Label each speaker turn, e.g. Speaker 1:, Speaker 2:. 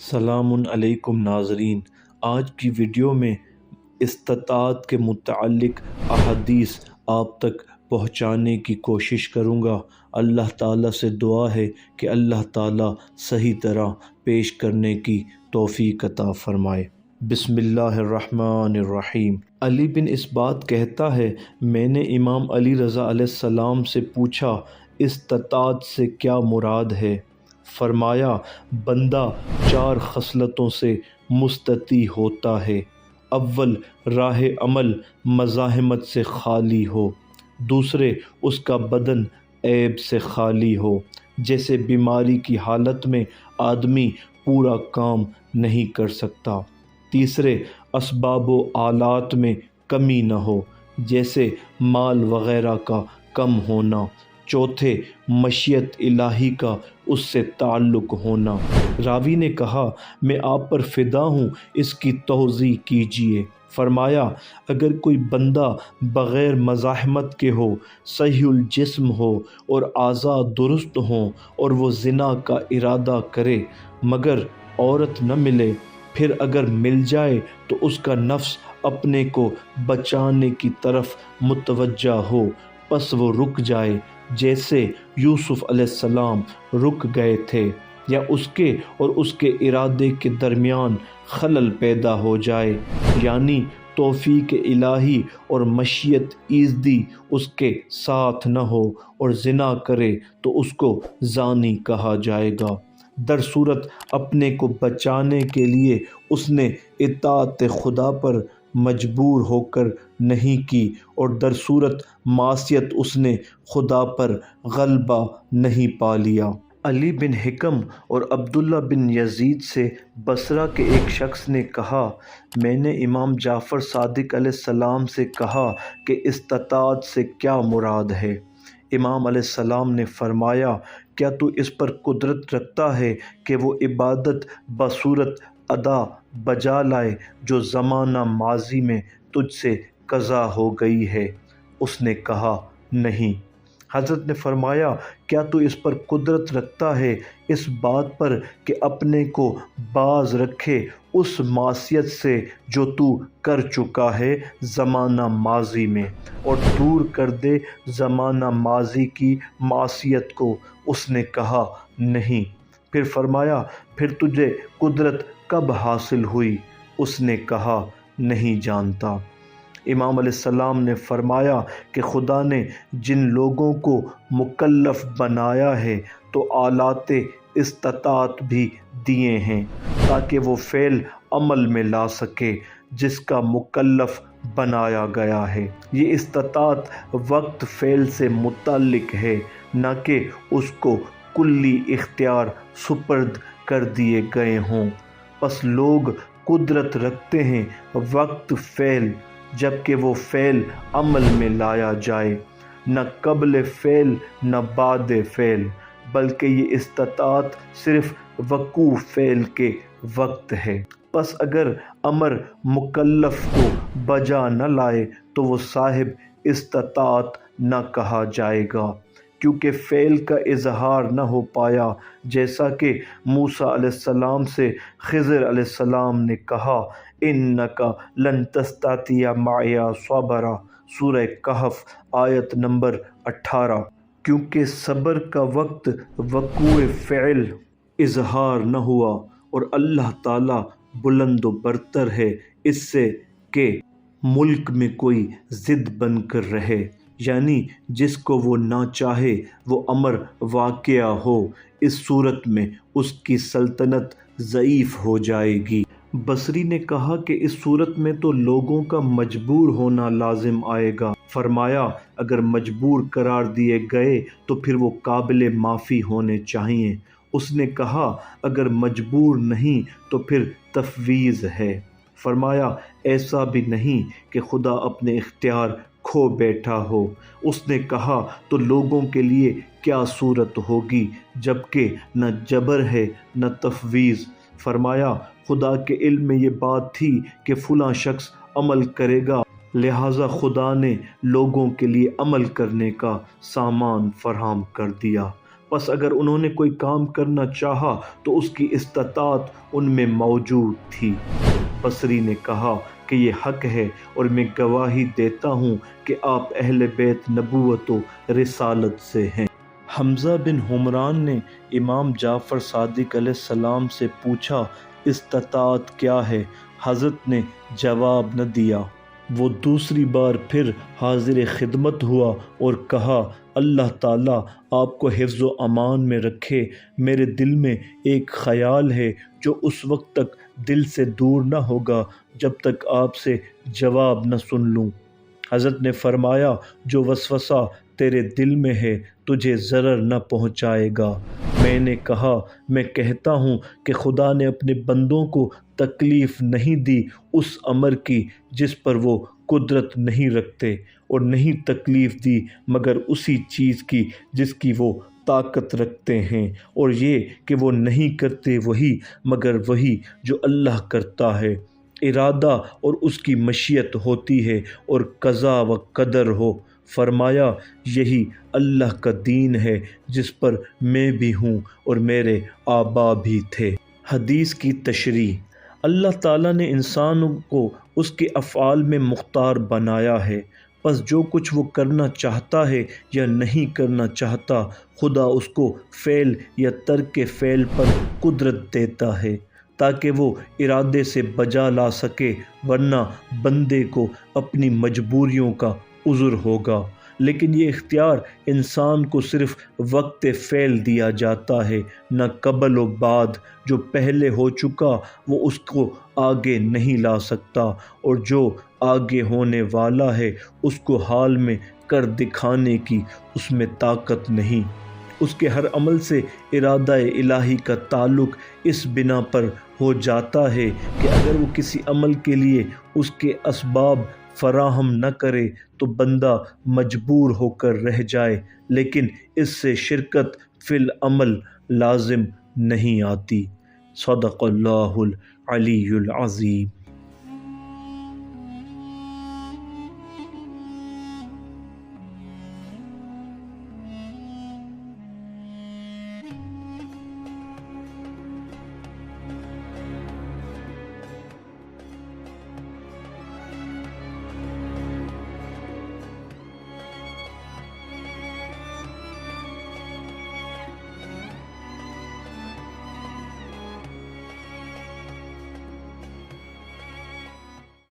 Speaker 1: سلام علیکم ناظرین، آج کی ویڈیو میں استطاعت کے متعلق احادیث آپ تک پہنچانے کی کوشش کروں گا۔ اللہ تعالیٰ سے دعا ہے کہ اللہ تعالیٰ صحیح طرح پیش کرنے کی توفیق عطا فرمائے۔ بسم اللہ الرحمن الرحیم۔ علی بن اسبات کہتا ہے، میں نے امام علی رضا علیہ السلام سے پوچھا، استطاعت سے کیا مراد ہے؟ فرمایا، بندہ 4 خصلتوں سے مستطیع ہوتا ہے۔ اول، راہ عمل مزاحمت سے خالی ہو۔ دوسرے، اس کا بدن عیب سے خالی ہو، جیسے بیماری کی حالت میں آدمی پورا کام نہیں کر سکتا۔ تیسرے، اسباب و آلات میں کمی نہ ہو، جیسے مال وغیرہ کا کم ہونا۔ چوتھے، مشیت الہی کا اس سے تعلق ہونا۔ راوی نے کہا، میں آپ پر فدا ہوں، اس کی توضیح کیجیے۔ فرمایا، اگر کوئی بندہ بغیر مزاحمت کے ہو، صحیح الجسم ہو اور اعضاء درست ہوں، اور وہ زنا کا ارادہ کرے مگر عورت نہ ملے، پھر اگر مل جائے تو اس کا نفس اپنے کو بچانے کی طرف متوجہ ہو، پس وہ رک جائے، جیسے یوسف علیہ السلام رک گئے تھے، یا اس کے اور اس کے ارادے کے درمیان خلل پیدا ہو جائے، یعنی توفیق الہی اور مشیت ایزدی اس کے ساتھ نہ ہو، اور زنا کرے تو اس کو زانی کہا جائے گا۔ در صورت اپنے کو بچانے کے لیے اس نے اطاعت خدا پر مجبور ہو کر نہیں کی، اور در صورت معصیت اس نے خدا پر غلبہ نہیں پا لیا۔ علی بن حکم اور عبداللہ بن یزید سے بصرہ کے ایک شخص نے کہا، میں نے امام جعفر صادق علیہ السلام سے کہا کہ استطاعت سے کیا مراد ہے؟ امام علیہ السلام نے فرمایا، کیا تو اس پر قدرت رکھتا ہے کہ وہ عبادت بصورت ادا بجا لائے جو زمانہ ماضی میں تجھ سے قضا ہو گئی ہے؟ اس نے کہا، نہیں۔ حضرت نے فرمایا، کیا تو اس پر قدرت رکھتا ہے اس بات پر کہ اپنے کو باز رکھے اس معصیت سے جو تو کر چکا ہے زمانہ ماضی میں، اور دور کر دے زمانہ ماضی کی معصیت کو؟ اس نے کہا، نہیں۔ پھر فرمایا، پھر تجھے قدرت کب حاصل ہوئی؟ اس نے کہا، نہیں جانتا۔ امام علیہ السلام نے فرمایا کہ خدا نے جن لوگوں کو مکلف بنایا ہے تو آلات استطاعت بھی دیے ہیں، تاکہ وہ فعل عمل میں لا سکے جس کا مکلف بنایا گیا ہے۔ یہ استطاعت وقت فعل سے متعلق ہے، نہ کہ اس کو کلی اختیار سپرد کر دیے گئے ہوں۔ پس لوگ قدرت رکھتے ہیں وقت فعل، جبکہ وہ فعل عمل میں لایا جائے، نہ قبل فعل نہ بعد فعل، بلکہ یہ استطاعت صرف وقوع فعل کے وقت ہے۔ پس اگر امر مکلف کو بجا نہ لائے تو وہ صاحب استطاعت نہ کہا جائے گا، کیونکہ فعل کا اظہار نہ ہو پایا، جیسا کہ موسیٰ علیہ السلام سے خضر علیہ السلام نے کہا، اِنَّكَ لَن تَسْتَطِيعَ مَعِيَ صَبْرًا، سورہ کہف آیت نمبر 18۔ کیونکہ صبر کا وقت وقوع فعل اظہار نہ ہوا، اور اللہ تعالیٰ بلند و برتر ہے اس سے کہ ملک میں کوئی ضد بن کر رہے، یعنی جس کو وہ نہ چاہے وہ امر واقع ہو، اس صورت میں اس کی سلطنت ضعیف ہو جائے گی۔ بصری نے کہا کہ اس صورت میں تو لوگوں کا مجبور ہونا لازم آئے گا۔ فرمایا، اگر مجبور قرار دیے گئے تو پھر وہ قابل معافی ہونے چاہئیں۔ اس نے کہا، اگر مجبور نہیں تو پھر تفویض ہے۔ فرمایا، ایسا بھی نہیں کہ خدا اپنے اختیار کھو بیٹھا ہو۔ اس نے کہا، تو لوگوں کے لیے کیا صورت ہوگی جبکہ نہ جبر ہے نہ تفویض؟ فرمایا، خدا کے علم میں یہ بات تھی کہ فلاں شخص عمل کرے گا، لہٰذا خدا نے لوگوں کے لیے عمل کرنے کا سامان فراہم کر دیا۔ پس اگر انہوں نے کوئی کام کرنا چاہا تو اس کی استطاعت ان میں موجود تھی۔ بصری نے کہا کہ یہ حق ہے اور میں گواہی دیتا ہوں کہ آپ اہل بیت نبوت و رسالت سے ہیں۔ حمزہ بن حمران نے امام جعفر صادق علیہ السلام سے پوچھا استطاعت کیا ہے؟ حضرت نے جواب نہ دیا۔ وہ دوسری بار پھر حاضر خدمت ہوا اور کہا اللہ تعالیٰ آپ کو حفظ و امان میں رکھے، میرے دل میں ایک خیال ہے جو اس وقت تک دل سے دور نہ ہوگا جب تک آپ سے جواب نہ سن لوں۔ حضرت نے فرمایا جو وسوسہ تیرے دل میں ہے تجھے ضرر نہ پہنچائے گا۔ میں نے کہا میں کہتا ہوں کہ خدا نے اپنے بندوں کو تکلیف نہیں دی اس امر کی جس پر وہ قدرت نہیں رکھتے، اور نہیں تکلیف دی مگر اسی چیز کی جس کی وہ طاقت رکھتے ہیں، اور یہ کہ وہ نہیں کرتے وہی مگر وہی جو اللہ کرتا ہے۔ ارادہ اور اس کی مشیت ہوتی ہے اور قضا و قدر ہو۔ فرمایا یہی اللہ کا دین ہے جس پر میں بھی ہوں اور میرے آبا بھی تھے۔ حدیث کی تشریح۔ اللہ تعالیٰ نے انسان کو اس کے افعال میں مختار بنایا ہے، پس جو کچھ وہ کرنا چاہتا ہے یا نہیں کرنا چاہتا خدا اس کو فعل یا ترک فعل پر قدرت دیتا ہے تاکہ وہ ارادے سے بجا لا سکے، ورنہ بندے کو اپنی مجبوریوں کا عذر ہوگا۔ لیکن یہ اختیار انسان کو صرف وقت فعل دیا جاتا ہے، نہ قبل و بعد۔ جو پہلے ہو چکا وہ اس کو آگے نہیں لا سکتا، اور جو آگے ہونے والا ہے اس کو حال میں کر دکھانے کی اس میں طاقت نہیں۔ اس کے ہر عمل سے ارادہ الہی کا تعلق اس بنا پر ہو جاتا ہے کہ اگر وہ کسی عمل کے لیے اس کے اسباب فراہم نہ کرے تو بندہ مجبور ہو کر رہ جائے، لیکن اس سے شرکت فی العمل لازم نہیں آتی۔ صدق اللہ العلی العظیم۔